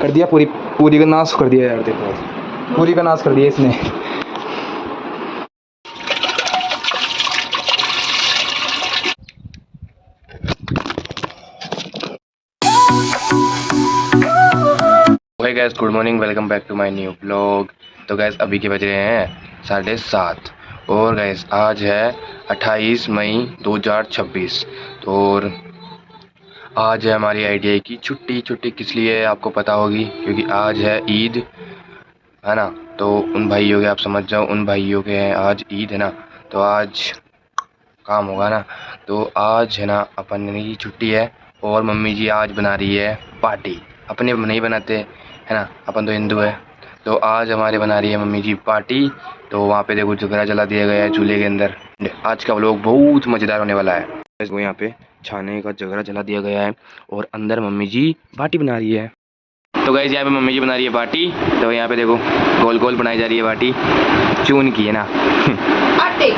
कर दिया, पूरी पूरी का नाश कर दिया यार। देखो पूरी का नाश कर दिया इसने। Hi guys, good morning, welcome back to my new blog. तो गाइस अभी के बज रहे हैं 7:30 और गाइस आज है 28 मई 2026। तो और आज है हमारी आईटीआई की छुट्टी। छुट्टी किस लिए है आपको पता होगी, क्योंकि आज है ईद, है ना। तो उन भाइयों के, आप समझ जाओ, उन भाइयों के हैं आज ईद, है ना। तो आज काम होगा ना। तो आज है ना अपन की छुट्टी है और मम्मी जी आज बना रही है पार्टी। अपने नहीं बनाते, है ना, अपन तो हिंदू है। तो आज हमारे बना रही है मम्मी जी पार्टी। तो वहाँ पे देखो झगड़ा जला दिया गया है चूल्हे के अंदर। आज का व्लॉग बहुत मज़ेदार होने वाला है। वो यहाँ पे छाने का झगड़ा जला दिया गया है और अंदर मम्मी जी बाटी बना रही है। तो गाइस यहाँ पे मम्मी जी बना रही है बाटी। तो यहाँ पे देखो गोल गोल बनाई जा रही है बाटी, चून की, है ना, आटे।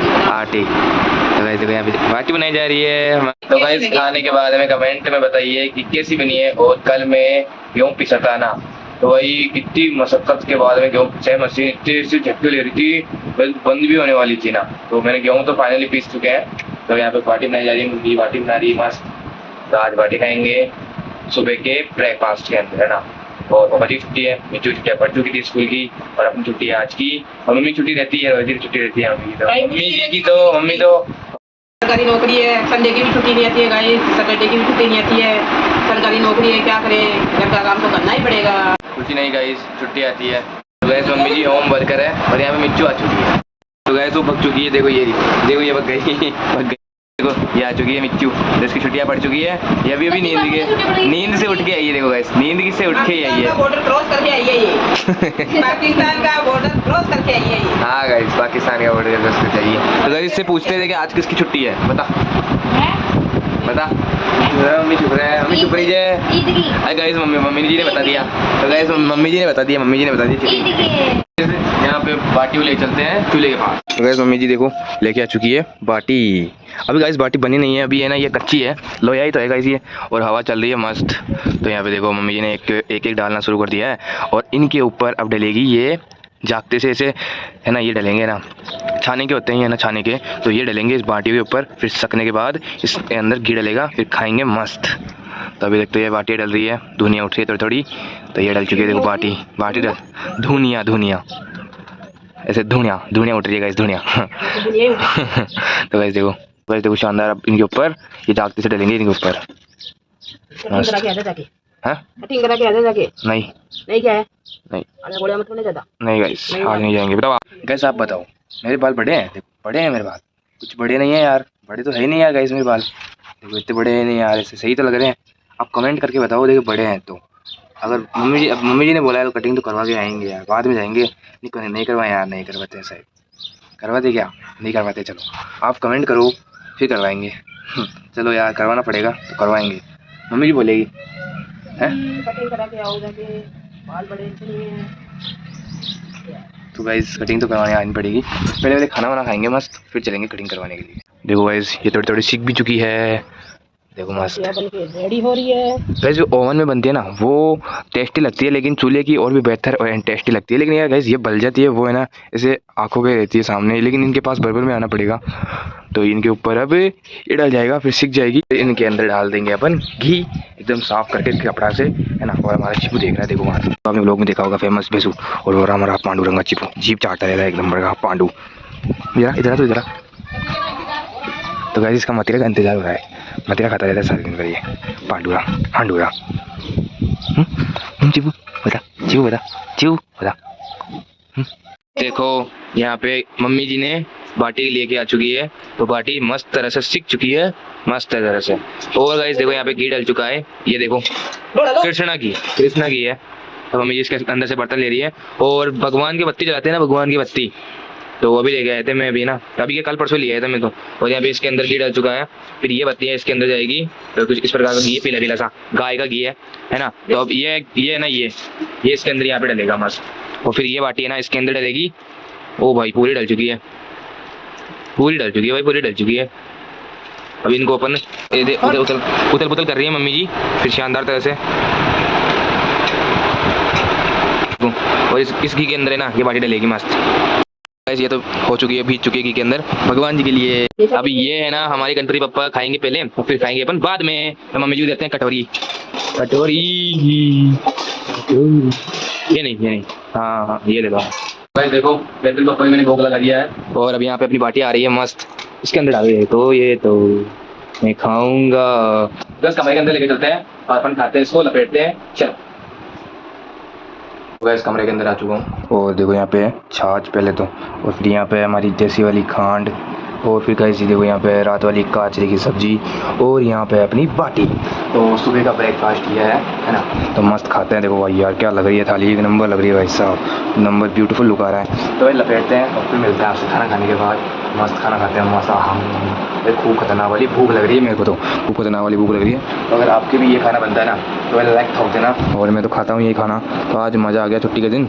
तो गाइस देखो यहाँ पे बाटी बनाई जा रही है। तो गाइस खाने के बाद हमें कमेंट में बताइए कि कैसी बनी है। और कल मैं गेहूँ पिसा था ना, तो वही इतनी मशक्कत के बाद में गेहूँ पिसाई, मशीन इतनी से झटके ले रही थी, बंद भी होने वाली थी ना। तो मैंने गेहूँ तो फाइनली पीस चुके हैं। तो यहाँ पे बाटी बनाई जा रही है, मुर्गी बाटी बना रही है मस्त। तो आज बाटी खाएंगे सुबह के ब्रेकफास्ट के अंदर, है ना। और पापा की छुट्टी है, मिच्चू छुट्टियाँ पड़ चुकी थी स्कूल की, और अपनी छुट्टी है आज की। और मम्मी छुट्टी रहती है, रोज छुट्टी रहती है मम्मी तो सरकारी नौकरी है, संडे की भी छुट्टी नहीं आती है गाइस, सैटरडे की भी छुट्टी नहीं आती है। सरकारी नौकरी है, क्या करें, घर का काम तो करना ही पड़ेगा। कुछ नहीं गाइस, छुट्टी आती है। तो गाइस मम्मी जी होम वर्कर है और यहाँ पे मिच्चू आ चुकी है। तो गाइस वो भग चुकी है, देखो ये देखो, ये भग गई भग गई। देखो ये आ चुकी है मिच्चू, जिसकी छुट्टियाँ पड़ चुकी है। ये अभी नींद से उठ के आई है। देखो गाइस नींद से उठ के आई है, बॉर्डर क्रॉस करके आई है ये। पाकिस्तान का बॉर्डर क्रॉस करके आई है ये। हाँ गाइस पाकिस्तान का बॉर्डर क्रॉस करके आई है। तो गाइस इससे पूछते थे कि आज किसकी छुट्टी है, बता बता। मम्मी चुप रहे हैं, मम्मी चुप रही है। अरे गाइस मम्मी जी ने बता दिया। तो गाइस मम्मी जी ने बता दिया। यहाँ पे बाटी ले चलते हैं चूल्हे के पास। तो गाइस मम्मी जी देखो लेके आ चुकी है बाटी। अभी गाइस बाटी बनी नहीं है, अभी है ना, ये कच्ची है, लोया तो है गाइस ये, और हवा चल रही है मस्त। तो यहाँ पे देखो मम्मी जी ने एक डालना शुरू कर दिया है। और इनके ऊपर अब डलेगी ये, जागते से ऐसे, है ना, ये डलेंगे ना, छाने के होते हैं, है ना, छाने के। तो ये डलेंगे इस बाटी के ऊपर, फिर सकने के बाद इसके अंदर घी डलेगा, फिर खाएंगे मस्त। तो अभी देखते ये बाटी डल रही है, धुनिया उठ रही है थोड़ी थोड़ी। तो ये डल चुकी है, देखो बाटी डल, धुनिया ऐसे धुनिया उठ रही है गाइस, धुनिया। तो गाइस देखो शानदार। अब इनके ऊपर ये जागते से डलेंगे, इनके ऊपर। नहीं क्या है, नहीं गाइस आज नहीं जाएंगे। बताओ गाइस, आप बताओ, मेरे बाल बड़े हैं? देखो बड़े हैं मेरे बाल, कुछ बड़े नहीं है यार, बड़े तो है ही नहीं यार गाइस मेरे बाल। देखो इतने बड़े हैं नहीं यार, ऐसे सही तो लग रहे हैं। आप कमेंट करके बताओ, देखो बड़े हैं तो। अगर मम्मी जी ने बोला है तो कटिंग तो करवा के आएंगे यार, बाद में जाएंगे। नहीं करवाएं यार, नहीं करवाते शायद, करवाते क्या, नहीं करवाते। चलो आप कमेंट करो फिर करवाएंगे। चलो यार करवाना पड़ेगा तो करवाएंगे, मम्मी जी बोलेगी है। तो गाइस कटिंग तो करवाने आनी पड़ेगी, पहले खाना वाना खाएंगे मस्त, फिर चलेंगे कटिंग करवाने के लिए। देखो गाइस ये थोड़ी थोड़ी सीख भी चुकी है, देखो मस्त रेडी हो रही है। गाइस जो ओवन में बनती है ना वो टेस्टी लगती है, लेकिन चूल्हे की और भी बेहतर और टेस्टी लगती है। लेकिन यार गाइस ये बल जाती है, वो है ना, ऐसे आंखों के रहती है सामने। लेकिन इनके पास बर्बर में आना पड़ेगा। तो इनके ऊपर अब ये डाल जाएगा, फिर सीख जाएगी। इनके अंदर डाल देंगे अपन घी, एकदम साफ करके कपड़ा से, है ना। और हमारा चिपू देख रहा है, देखो वहाँ से आपने लोग में देखा होगा, फेमस बेसू। और वो हमारा पांडुरंगा चिपू, जीप चाटता रहता है एकदम बड़ा पांडू। इधर तो गाइस इसका मतीरा का इंतजार हो रहा है, मतीरा खाता रहता है सारे दिन भर ये पांडूरा। चिपू बता। देखो यहाँ पे मम्मी जी ने बाटी लेके आ चुकी है। तो बाटी मस्त तरह से सीख चुकी है, मस्त तरह से। और गाइस देखो यहाँ पे घी डल चुका है, ये देखो कृष्णा घी है। तो मम्मी जी इसके अंदर से बर्तन ले रही है। और भगवान की बत्ती जलाते हैं ना, भगवान की बत्ती, तो वो भी लेके आए थे मैं भी ना, अभी ये कल परसों ले आया था मैं तो। और यहाँ पे इसके अंदर घी डल चुका है, फिर ये बत्ती है इसके अंदर जाएगी। तो कुछ इस प्रकार का घी, पीला सा गाय का घी है ना। तो अब ये ना ये इसके अंदर यहाँ पे डलेगा मस्त। और फिर ये बाटी है ना इसके अंदर डलेगी। ओ भाई पूरी डल चुकी है भाई, पूरी डल चुकी है। अब इनको अपन उथल पुथल कर रही है मम्मी जी, फिर शानदार तरह से। और इस घी के अंदर है ना ये बाटी डलेगी मस्त। गाइस ये तो हो चुकी है, भीग चुकी है घी के अंदर भगवान जी के लिए। अभी ये है ना हमारी कंट्री पप्पा खाएंगे पहले और फिर खाएंगे अपन बाद में। तो मम्मी जी को देते हैं कटोरी। कटोरी ये नहीं, हाँ ये दे दो। भाई देखो बैतुल पप्पा भी मैंने भोग लगा दिया है और अब यहाँ पे अपनी बाटी आ रही है मस्त, इसके अंदर डाल रही है। तो ये तो मैं खाऊंगा। बस कमरे के अंदर लेके चलते हैं और अपन खाते हैं, इसको लपेटते हैं। चल गैस कमरे के अंदर आ चुका हूँ और देखो यहाँ पे छाछ पहले तो, और फिर यहाँ पे हमारी देसी वाली खांड, और फिर कैसी देखो यहाँ पे रात वाली काचरी की सब्जी, और यहाँ पे अपनी बाटी। तो सुबह का ब्रेकफास्ट किया है ना, तो मस्त खाते हैं। देखो भाई यार क्या लग रही है थाली, एक नंबर लग रही है भाई साहब, नंबर ब्यूटीफुल लुक आ रहा है। तो ये लपेटते हैं और फिर मिलते हैं आपसे खाना खाने के बाद। मस्त खाना खाते हैं मस्त। हम खूब खतरनाक वाली भूख लग रही है मेरे को, तो खूब खतरनाक वाली भूख लग रही है। तो अगर आपके भी ये खाना बनता है ना तो लाइक ठोक देना, और मैं तो खाता हूँ ये खाना, तो आज मज़ा आ गया छुट्टी के दिन।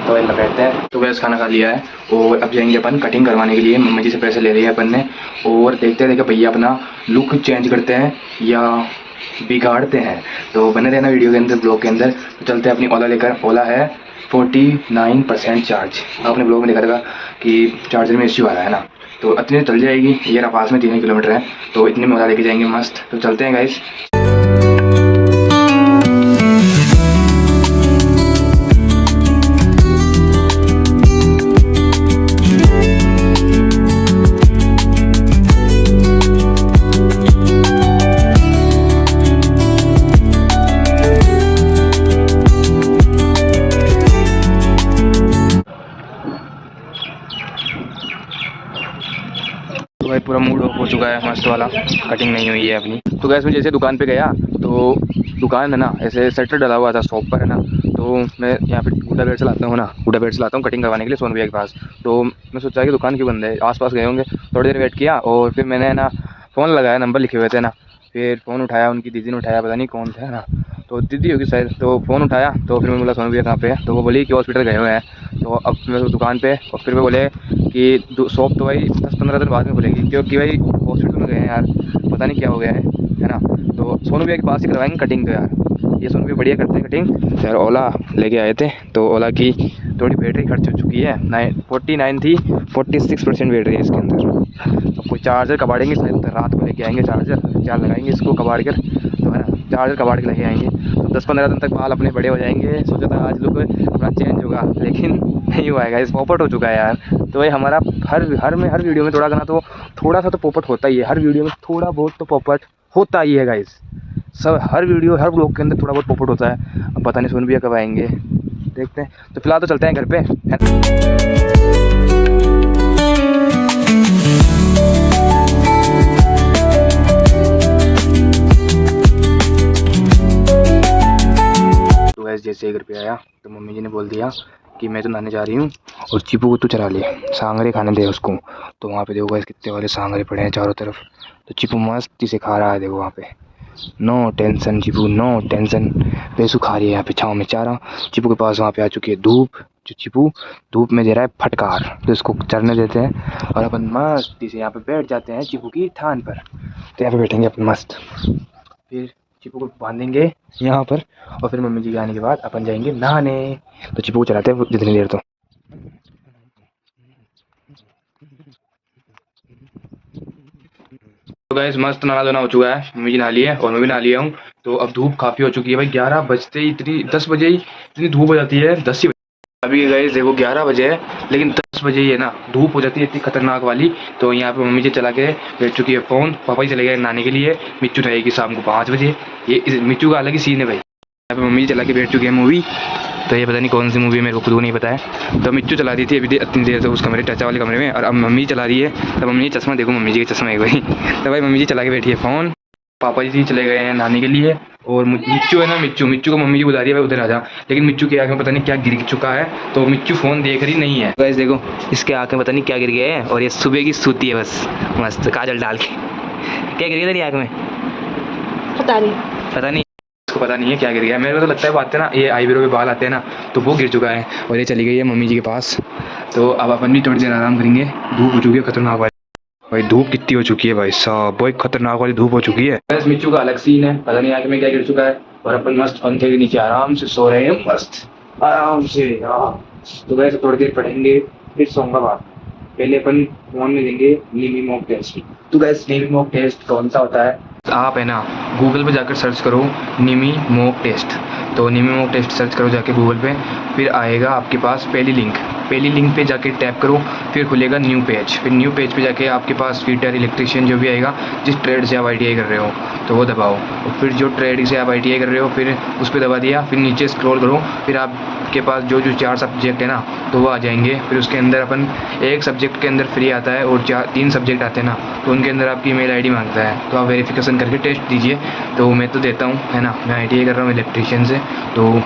तो ये लपेटते हैं। तो वैसे खाना खा लिया है और अब जाएंगे अपन कटिंग करवाने के लिए। मम्मी जी से पैसे ले रही है अपन ने, और देखते हैं भैया अपना लुक चेंज करते हैं या बिगाड़ते हैं। तो बने रहना वीडियो के अंदर, ब्लॉग के अंदर। तो चलते हैं अपनी ओला लेकर। ओला है 49% चार्ज। आपने ब्लॉग में देखा था कि चार्जर में इश्यू आ रहा है ना, तो इतने चल जाएगी। ये पास में 3 किलोमीटर है, तो इतने में ओला लेके जाएंगे मस्त। तो चलते हैं गाइस। भाई पूरा मूड ऑफ हो चुका है, मस्त वाला कटिंग नहीं हुई है अपनी। तो गैस मैं जैसे दुकान पे गया, तो दुकान है ना ऐसे शटर डला हुआ था शॉप पर है ना, तो मैं यहाँ पे गुड्डा बेड चलाता हूँ ना, गुड्डा बेड चलाता हूँ कटिंग करवाने के लिए सोनू भैया के पास। तो मैं सोचा कि दुकान क्यों बंद है, आसपास गए होंगे। थोड़ी देर वेट किया और फिर मैंने ना फ़ोन लगाया, नंबर लिखे हुए थे ना, फिर फ़ोन उठाया, उनकी दीदी ने उठाया, पता नहीं कौन था ना, तो दीदी होगी शायद। तो फ़ोन उठाया तो फिर मैं बोला सोनू भैया कहाँ पे है, तो वो बोली कि हॉस्पिटल गए हुए हैं। तो अब मैं दुकान पे, और फिर वो बोले कि शॉप तो भाई 10-15 दिन बाद में खुलेगी, क्योंकि भाई हॉस्पिटल में गए हैं यार, पता नहीं क्या हो गया है ना। तो सोनू भैया के पास ही करवाएंगे कटिंग। तो यार ये सोनू भैया बढ़िया करते हैं कटिंग। यार ओला लेके आए थे, तो ओला की थोड़ी बैटरी खर्च हो चुकी है, 49 थी, 46% बैटरी है इसके अंदर। तो कोई चार्जर कबाड़ेंगे शायद, रात को लेके आएंगे चार्जर, क्या लगाएंगे इसको कबाड़ कर, तो है ना चार्जर कबाड़ के लेके आएंगे। तो 10-15 दिन तक बाल अपने बड़े हो जाएंगे। सोचा था आज लुक अपना चेंज होगा, लेकिन नहीं हुआ है, इस पोपट हो चुका है यार। तो ये हमारा हर वीडियो में थोड़ा सा तो पोपट होता ही है, हर वीडियो में थोड़ा बहुत तो पोपट होता ही है गाइस। सब हर वीडियो हर ब्लॉग के अंदर थोड़ा बहुत पोपट होता है। अब पता नहीं सोनू भैया कब आएंगे, देखते हैं। तो फिलहाल तो चलते हैं घर पे। तो वैसे जैसे घर पे आया तो मम्मी जी ने बोल दिया कि मैं तो नहाने जा रही हूँ और चीपू को तो चरा ले, सांगरे खाने दे उसको। तो वहाँ पे देखो गाइस कितने वाले सांगरे पड़े हैं चारों तरफ। तो चीपू मस्ती से खा रहा है, देखो वहाँ पे। नो टेंशन चीपू, नो टेंशन। पैसू खा रही है यहाँ पे छाँव में चारा। चीपू के पास वहाँ पे आ चुकी है धूप, जो चीपू धूप में दे रहा है फटकार, तो इसको चरने देते हैं और अपन मस्ती से यहाँ पे बैठ जाते हैं चीपू की थान पर। तो यहाँ पे बैठेंगे अपन मस्त, फिर चीपू को बांधेंगे यहाँ पर, और फिर मम्मी जी के आने के बाद अपन जाएंगे नहाने। तो चीपू को चलाते हैं जितनी देर। तो गाइस मस्त नहा धोना हो चुका है, मम्मी जी नहा ली है और मैं भी नहा लिया हूँ। तो अब धूप काफ़ी हो चुकी है भाई, 11 बजते ही इतनी 10 बजे ही इतनी धूप हो जाती है, 10 ही। अभी गाइस देखो 11 बजे है, लेकिन 10 बजे ही है ना धूप हो जाती है इतनी खतरनाक वाली। तो यहाँ पे मम्मी जी चला के बैठ चुकी है फ़ोन, पापा जी चले गए नहाने के लिए, मिच्चू रहेगी शाम को 5 बजे। ये मिच्चू का अलग ही सीन है भाई। यहाँ पे मम्मी जी चला के बैठ चुकी है मूवी, तो ये पता नहीं कौन सी मूवी है, मेरे को खुद को नहीं पता है। तो मिच्चू चला दी थी अभी इतनी देर से उस कमरे टचा वाले कमरे में, और अब मम्मी चला रही है। तो मम्मी जी चश्मा देखो, मम्मी जी के चश्मा है भाई। तो भाई मम्मी जी चला के बैठी है फ़ोन, पापा जी चले गए हैं नहाने के लिए, और मिच्चू है ना, मिच्चू को मम्मी जी बुला रही है भाई उधर आ जा। लेकिन मिच्चू की आँख में पता नहीं क्या गिर चुका है, तो मिच्चू फ़ोन देख रही नहीं है। गाइस देखो इसके आँख में पता नहीं क्या गिर गया है, और ये सुबह की सूती है बस मस्त काजल डाल के। क्या गिर गया तेरी आँख में? पता नहीं, इसको पता नहीं है क्या गिर गया। मेरे को तो लगता है वो आते हैं ना, ये आईब्रो पे बाल आते हैं ना, तो वो गिर चुका है, और ये चली गई है मम्मी जी के पास। तो अब अपन भी थोड़ी देर आराम करेंगे, धूप हो चुकी है खतरनाक वाली भाई। धूप कितनी हो चुकी है भाई साहब, बहुत खतरनाक वाली धूप हो चुकी है। बस मिच्चू का अलग सीन है, पता नहीं आँख में क्या गिर चुका है, और अपन मस्त पंखे के नीचे आराम से सो रहे हैं, मस्त आराम से तो वैसे थोड़ी देर पढ़ेंगे फिर सोऊंगा बाद में। पहले अपन फोन में देंगे नीमी मॉक टेस्ट। तो गैस नीमी मॉक टेस्ट कौन सा होता है, आप है ना गूगल पे जाकर सर्च करो नीमी मॉक टेस्ट। तो नीमी मॉक टेस्ट सर्च करो जाके गूगल पे, फिर आएगा आपके पास पहली लिंक पे जाके टैप करो, फिर खुलेगा न्यू पेज। फिर न्यू पेज पे जाके आपके पास फिटर इलेक्ट्रिशियन जो भी आएगा, जिस ट्रेड से आप ITI कर रहे हो तो वो दबाओ, और फिर जो ट्रेड से आप ITI कर रहे हो फिर उस पर दबा दिया, फिर नीचे स्क्रॉल करो, फिर आपके पास जो 4 सब्जेक्ट है ना तो वो आ जाएंगे। फिर उसके अंदर अपन एक सब्जेक्ट के अंदर फ्री आता है और 3 सब्जेक्ट आते हैं ना, तो उनके अंदर आपकी ईमेल ID मांगता है, तो आप वेरिफिकेशन करके टेस्ट दीजिए। तो मैं तो देता हूँ है ना, मैं ITI कर रहा हूँ इलेक्ट्रिशियन से, तो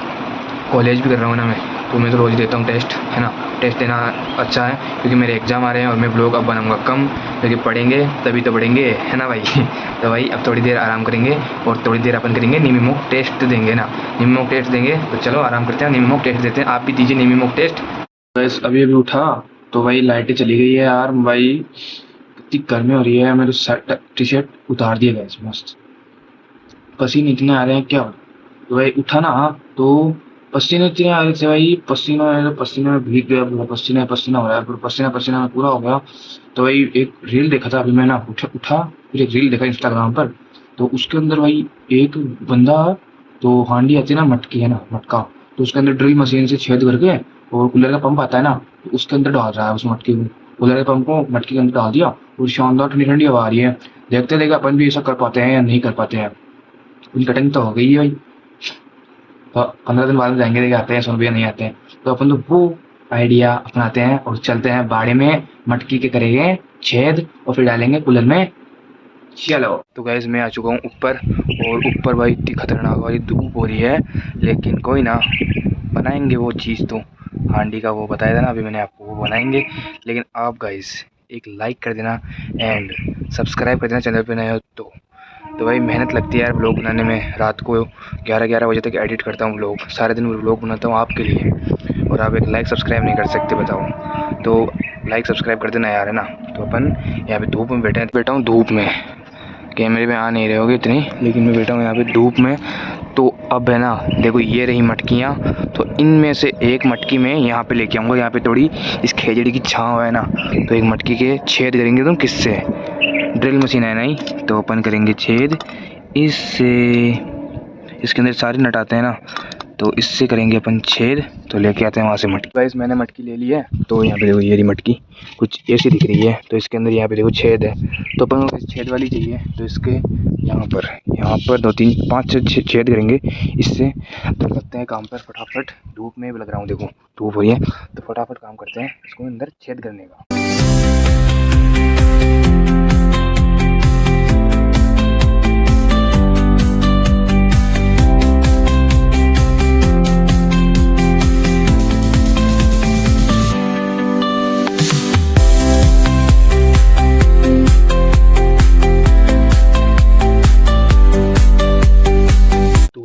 कॉलेज भी कर रहा हूँ ना मैं, तो मैं तो रोज़ देता हूँ टेस्ट है ना। टेस्ट देना अच्छा है क्योंकि मेरे एग्ज़ाम आ रहे हैं और मैं ब्लॉग अब बनाऊँगा कम, क्योंकि पढ़ेंगे तभी तो पढ़ेंगे है ना भाई। तो भाई अब थोड़ी देर आराम करेंगे और थोड़ी देर अपन करेंगे नीमी मॉक टेस्ट देंगे ना, नीमी मॉक टेस्ट देंगे। तो चलो आराम करते हैं, नीमी मॉक टेस्ट देते हैं, आप भी दीजिए नीमी मॉक टेस्ट। बस अभी उठा तो भाई लाइटें चली गई है यार भाई, इतनी गर्मी हो रही है, मेरे शर्ट टी शर्ट उतार दिया गया मस्त, पसीने इतने आ रहे हैं क्या। तो भाई उठा ना तो पसीने इतने आ रहे थे भाई, पसीने में भीग गया पूरा, पसीना पसीना हो रहा है पूरा, पसीना पसीना में पूरा हो गया। तो भाई एक रील देखा था अभी मैं ना, उठा फिर एक रील देखा इंस्टाग्राम पर, तो उसके अंदर भाई एक बंदा, तो हांडी आती है ना मटकी है ना मटका, तो उसके अंदर ड्रिल मशीन से छेद करके, और कूलर का पंप आता है ना तो उसके अंदर डाल रहा है उस मटकी को, कूलर के पंप को मटकी के अंदर डाल दिया, और शानदार ठंडी ठंडी हवा आ रही है। देखते देखते अपन भी ऐसा कर पाते हैं या नहीं कर पाते हैं। उनकी कटिंग तो हो गई है भाई, तो 15 दिन बाद में जाएंगे देखे आते हैं 100 रुपये नहीं आते हैं, तो अपन तो वो आइडिया अपनाते हैं और चलते हैं बाड़े में, मटकी के करेंगे छेद और फिर डालेंगे कूलर में। चलो तो गैस मैं आ चुका हूँ ऊपर, और ऊपर भाई इतनी खतरनाक वाली धूप हो रही है, लेकिन कोई ना, बनाएंगे वो चीज़ तो, हांडी का वो बताया था ना अभी मैंने आपको, वो बनाएंगे। लेकिन आप गाइस एक लाइक कर देना एंड सब्सक्राइब कर देना चैनल पे नए हो तो भाई मेहनत लगती है यार व्लॉग बनाने में। रात को 11 बजे तक एडिट करता हूँ व्लॉग, सारे दिन व्लॉग बनाता हूँ आपके लिए, और आप एक लाइक सब्सक्राइब नहीं कर सकते बताओ, तो लाइक सब्सक्राइब कर देना यार है ना। तो अपन यहाँ पे धूप में बैठा हूँ धूप में, कैमरे में आ नहीं रहे होगे इतनी, लेकिन मैं बैठा हूँ यहाँ पे धूप में। तो अब है ना देखो ये रही मटकियाँ, तो इनमें से एक मटकी में यहाँ पे लेके आऊँगा, यहाँ पे थोड़ी इस खेजड़ी की छाँव है ना, तो एक मटकी के छेद करेंगे तुम किससे, ड्रिल मशीन है नहीं, तो अपन करेंगे छेद इससे, इसके अंदर सारे नट आते हैं ना, तो इससे करेंगे अपन छेद। तो लेके आते हैं वहाँ से मटकी। गाइस मैंने मटकी ले ली है, तो यहाँ पे देखो ये रही मटकी, कुछ ऐसी दिख रही है, तो इसके अंदर यहाँ पे देखो छेद है, तो अपन को छेद वाली चाहिए, तो इसके यहाँ पर 2 3 5 6 छेद करेंगे इससे। तो लगते हैं काम पर फटाफट, धूप में भी लग रहा हूँ देखो धूप हो रही है, तो फटाफट काम करते हैं इसको अंदर छेद करने का।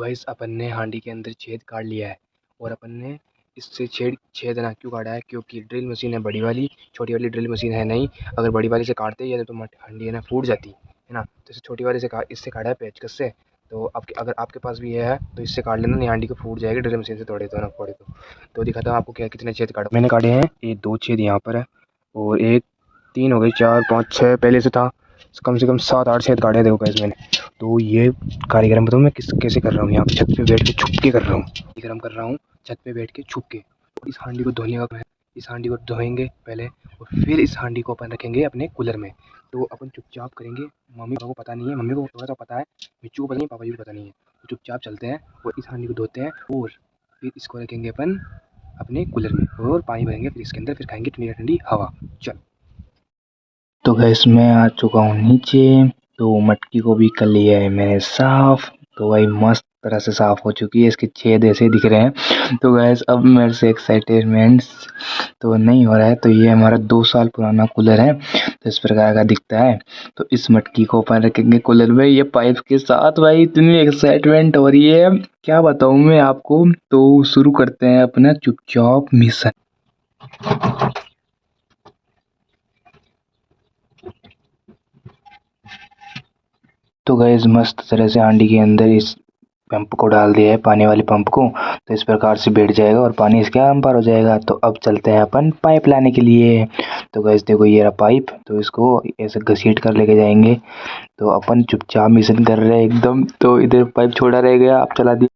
गाइस अपन ने हांडी के अंदर छेद काट लिया है, और अपन ने इससे छेद ना क्यों काटा है, क्योंकि ड्रिल मशीन है बड़ी वाली, छोटी वाली ड्रिल मशीन है नहीं। अगर बड़ी वाली से काटते ही है तो हांडी है ना फूट जाती है ना, तो इसे छोटी वाली से इससे काटा है पेचकस से। तो अगर आपके पास भी है तो इससे काट लेना, नहीं हांडी को फूट जाएगी ड्रिल मशीन से तोड़े तो ना फोड़े तो दिखाता हूँ आपको क्या कितने छेद काटे मैंने। काटे हैं ये 2 छेद यहाँ पर है, और एक 3 हो गई 4 5 6 पहले से था, कम से कम 7 8 छेद काटे देखो गाइस मैंने। तो ये कार्यक्रम बताऊँ मैं कैसे कर रहा हूँ, यहाँ पे छत पे बैठ के छुप के कर रहा हूँ, कार्यक्रम कर रहा हूँ छत पे बैठ के छुप के। इस हांडी को धोने का है, इस हांडी को धोएंगे पहले, और फिर इस हांडी को अपन रखेंगे अपने कूलर में। तो अपन चुपचाप करेंगे, मम्मी पापा को पता नहीं है, मम्मी को थोड़ा सा पता है, मिच्चू को पता नहीं, पापा जी को पता नहीं है। तो चुपचाप चलते हैं और इस हांडी को धोते हैं, और फिर इसको रखेंगे अपन अपने कूलर में, और पानी भरेंगे फिर इसके अंदर, फिर खाएंगे ठंडी ठंडी हवा। चल तो गैस मैं आ चुका हूँ नीचे, तो मटकी को भी कर लिया है मैंने साफ़, तो भाई मस्त तरह से साफ़ हो चुकी है, इसके छेद ऐसे दिख रहे हैं। तो गैस अब मेरे से एक्साइटमेंट्स तो नहीं हो रहा है, तो ये हमारा 2 साल पुराना कूलर है, तो इस प्रकार का दिखता है। तो इस मटकी को अपन रखेंगे कूलर में ये पाइप के साथ, भाई इतनी एक्साइटमेंट हो रही है क्या बताऊँ मैं आपको। तो शुरू करते हैं अपना चुपचाप मिशन। तो गैस मस्त तरह से हांडी के अंदर इस पंप को डाल दिया है, पानी वाले पंप को, तो इस प्रकार से बैठ जाएगा और पानी इसके आराम पार हो जाएगा। तो अब चलते हैं अपन पाइप लाने के लिए। तो गैस देखो ये रहा पाइप, तो इसको ऐसे घसीट कर लेके जाएंगे। तो अपन चुपचाप मिशन कर रहे हैं एकदम। तो इधर पाइप छोड़ा रह गया, आप चला दी।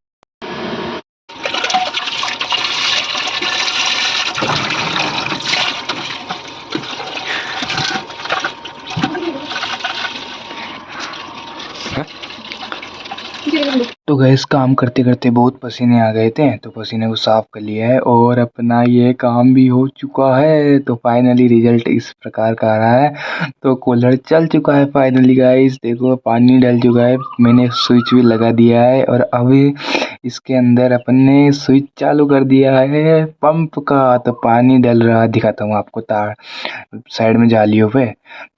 तो गैस काम करते करते बहुत पसीने आ गए थे, तो पसीने को साफ कर लिया है और अपना ये काम भी हो चुका है। तो फाइनली रिजल्ट इस प्रकार का आ रहा है। तो कूलर चल चुका है फाइनली गाइस, देखो पानी डल चुका है, मैंने स्विच भी लगा दिया है और अभी इसके अंदर अपन ने स्विच चालू कर दिया है पंप का। तो पानी डल रहा, दिखाता हूँ आपको तार साइड में जालियों पे।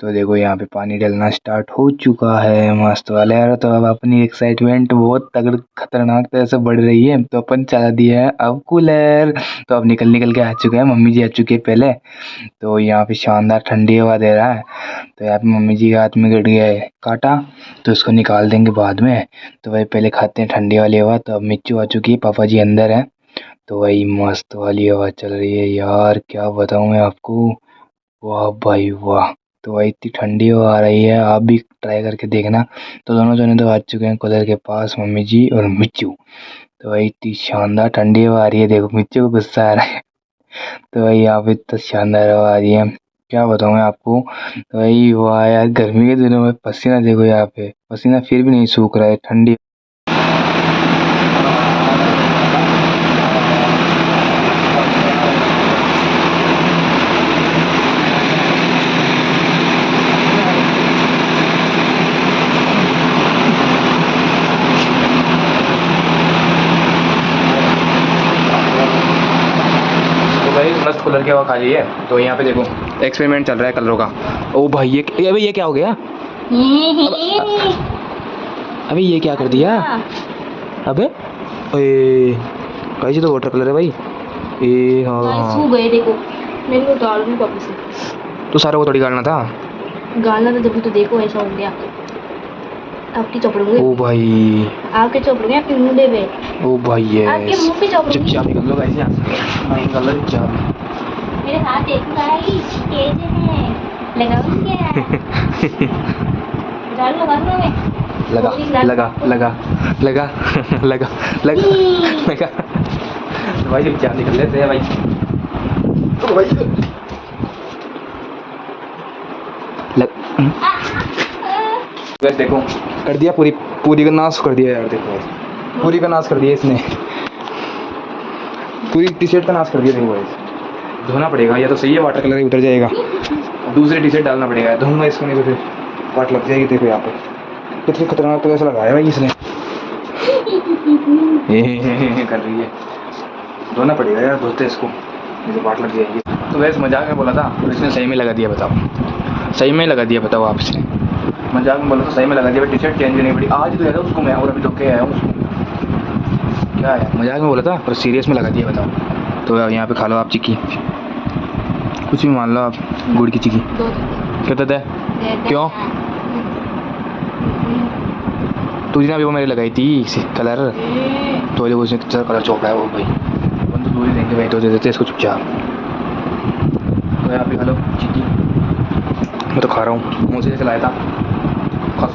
तो देखो यहाँ पे पानी डलना स्टार्ट हो चुका है मस्त वाले यार। तो अब अपनी एक्साइटमेंट बहुत तगड़ खतरनाक तरह से बढ़ रही है। तो अपन चला दिया है अब कूलर। तो अब निकल के आ चुके हैं, मम्मी जी आ चुकी है पहले। तो यहाँ पे शानदार ठंडी हवा दे रहा है। तो यहाँ पे मम्मी जी के हाथ में गिर गया है कांटा, तो इसको निकाल देंगे बाद में। तो वही पहले खाते हैं ठंडी वाली हवा। तो अब मिच्चू आ चुकी है, पापा जी अंदर है। तो वही मस्त वाली हवा चल रही है यार, क्या बताऊँ मैं आपको, वाह भाई वाह। तो वही इतनी ठंडी हवा आ रही है, आप भी ट्राई करके देखना। तो दोनों जने तो आ चुके हैं कूलर के पास, मम्मी जी और मिच्चू। तो वही इतनी शानदार ठंडी हवा आ रही है, देखो मिच्चू को गुस्सा आ रहा है। तो वही यहाँ पे इतना शानदार हवा आ रही है, क्या बताऊँ मैं आपको। तो वही वाह यार, गर्मी के दिनों में पसीना देखो, यहाँ पे पसीना फिर भी नहीं सूख रहा है, ठंडी। मस्त कूलर की हवा खा ली है। तो यहाँ पे देखो एक्सपेरिमेंट चल रहा है कलरों का। ओ भाई ये अबे ये क्या हो गया, अबे ये क्या कर दिया, अबे ओए कैसे, तो वाटर कलर है भाई ये। हाँ सूख गए देखो, मेरे को डाल दूं वापस से। तो सारों को थोड़ी गालना था, गालना था जब तो देखो ऐसा हो गया। आपकी चपड़ोगे, ओ भाई आपके चपड़ोगे, आपके मुंह पे। ओ भाई आपके ये मुंह पे चपड़ोगे। चुपचाप निकल लो गाइस यहाँ से, हाँ निकल लो चुपचाप। मेरे हाथ देखो गाइस कैसे हैं, लगाओ क्या डाल लो मैं लगा लगा लगा लगा लगा लगा लगा। तो भाई चुपचाप निकल लेते हैं भाई। तो भाई बस देखो कर दिया, पूरी का नाश कर दिया यार, देखो पूरी का नाश कर दिया इसने, पूरी टी शर्ट का नाश कर दिया। देखो भाई धोना पड़ेगा, या तो सही है वाटर कलर ही उतर जाएगा, दूसरी टी शर्ट डालना पड़ेगा, धोऊंगा इसको नहीं तो फिर वाट लग जाएगी। देखो यहाँ पे कितनी खतरनाक तो ऐसा लगाया भाई इसने, कर रही है, धोना पड़ेगा यार, धोते इसको नहीं तो वाट लग जाएगी। तो वैसे मजाक में बोला था और इसने सही में लगा दिया, बताओ सही में लगा दिया, बताओ आप, इसने मजाक में बोला तो सही में लगा दिया। टी शर्ट चेंज नहीं पड़ी, आज तो है उसको मैं, और अभी धो के आया हूँ उसको, क्या है मजाक में बोला था और सीरियस में लगा दिया, बताओ। तो यहाँ पे खा लो आप चिक्की, कुछ भी मान लो आप, गुड़ की चिक्की क्या कहता है, क्यों तुझे ना अभी वो मैंने लगाई थी कलर, तो जो उसने कितना कलर चौंका है वो भाई, अपन तो दूर ही देंगे भाई, तो दे देते इसको चुपचाप। तो यहाँ पे खा लो चिक्की, मैं तो खा रहा हूँ, मुँह से जैसे लाया था, खा